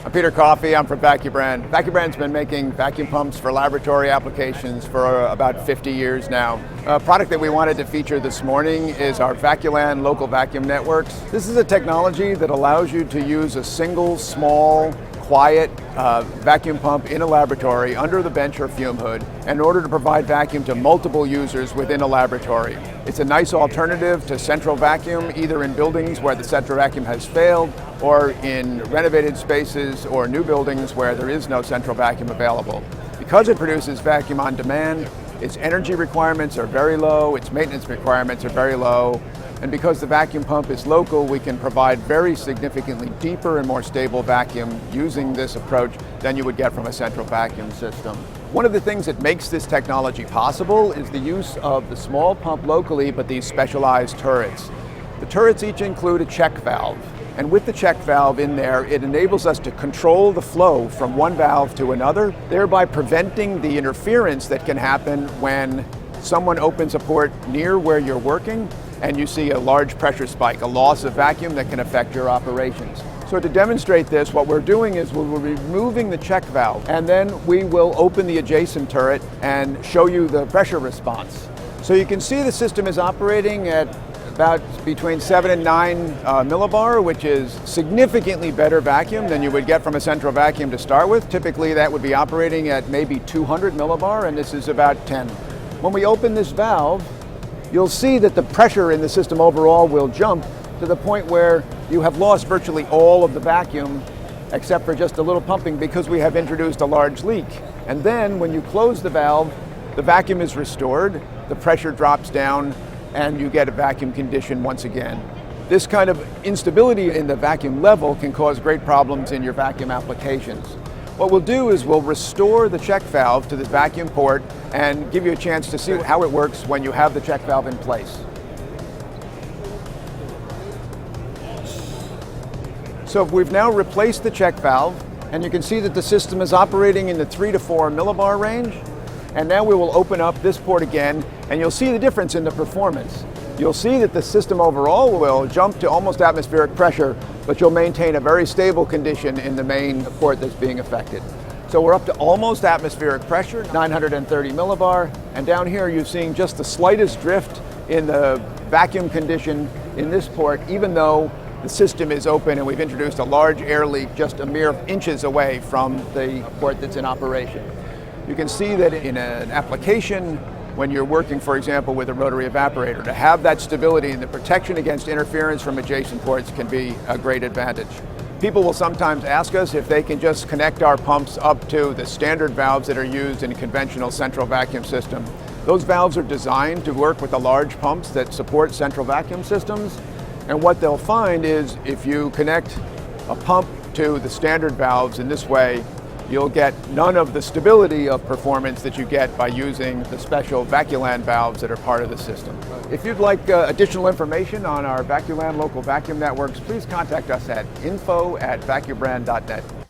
I'm Peter Coffey, I'm from Vacuubrand. Vacuubrand's been making vacuum pumps for laboratory applications for about 50 years now. A product that we wanted to feature this morning is our VACUU local vacuum networks. This is a technology that allows you to use a single, small, quiet vacuum pump in a laboratory under the bench or fume hood in order to provide vacuum to multiple users within a laboratory. It's a nice alternative to central vacuum, either in buildings where the central vacuum has failed or in renovated spaces or new buildings where there is no central vacuum available. Because it produces vacuum on demand, its energy requirements are very low, its maintenance requirements are very low, and because the vacuum pump is local, we can provide very significantly deeper and more stable vacuum using this approach than you would get from a central vacuum system. One of the things that makes this technology possible is the use of the small pump locally, but these specialized turrets. The turrets each include a check valve, and with the check valve in there, it enables us to control the flow from one valve to another, thereby preventing the interference that can happen when someone opens a port near where you're working and you see a large pressure spike, a loss of vacuum that can affect your operations. So to demonstrate this, what we're doing is we're removing the check valve, and then we will open the adjacent turret and show you the pressure response. So you can see the system is operating at about between 7 and 9 millibar, which is significantly better vacuum than you would get from a central vacuum to start with. Typically that would be operating at maybe 200 millibar, and this is about 10. When we open this valve, you'll see that the pressure in the system overall will jump to the point where you have lost virtually all of the vacuum except for just a little pumping because we have introduced a large leak. And then when you close the valve, the vacuum is restored, the pressure drops down, and you get a vacuum condition once again. This kind of instability in the vacuum level can cause great problems in your vacuum applications. What we'll do is we'll restore the check valve to the vacuum port and give you a chance to see how it works when you have the check valve in place. So we've now replaced the check valve, and you can see that the system is operating in the 3 to 4 millibar range. And now we will open up this port again, and you'll see the difference in the performance. You'll see that the system overall will jump to almost atmospheric pressure, but you'll maintain a very stable condition in the main port that's being affected. So we're up to almost atmospheric pressure, 930 millibar, and down here you're seeing just the slightest drift in the vacuum condition in this port, even though the system is open and we've introduced a large air leak just a mere inches away from the port that's in operation. You can see that in an application, when you're working, for example, with a rotary evaporator, to have that stability and the protection against interference from adjacent ports can be a great advantage. People will sometimes ask us if they can just connect our pumps up to the standard valves that are used in a conventional central vacuum system. Those valves are designed to work with the large pumps that support central vacuum systems, and what they'll find is if you connect a pump to the standard valves in this way, you'll get none of the stability of performance that you get by using the special VACUU valves that are part of the system. If you'd like additional information on our VACUU local vacuum networks, please contact us at info@vacuubrand.net.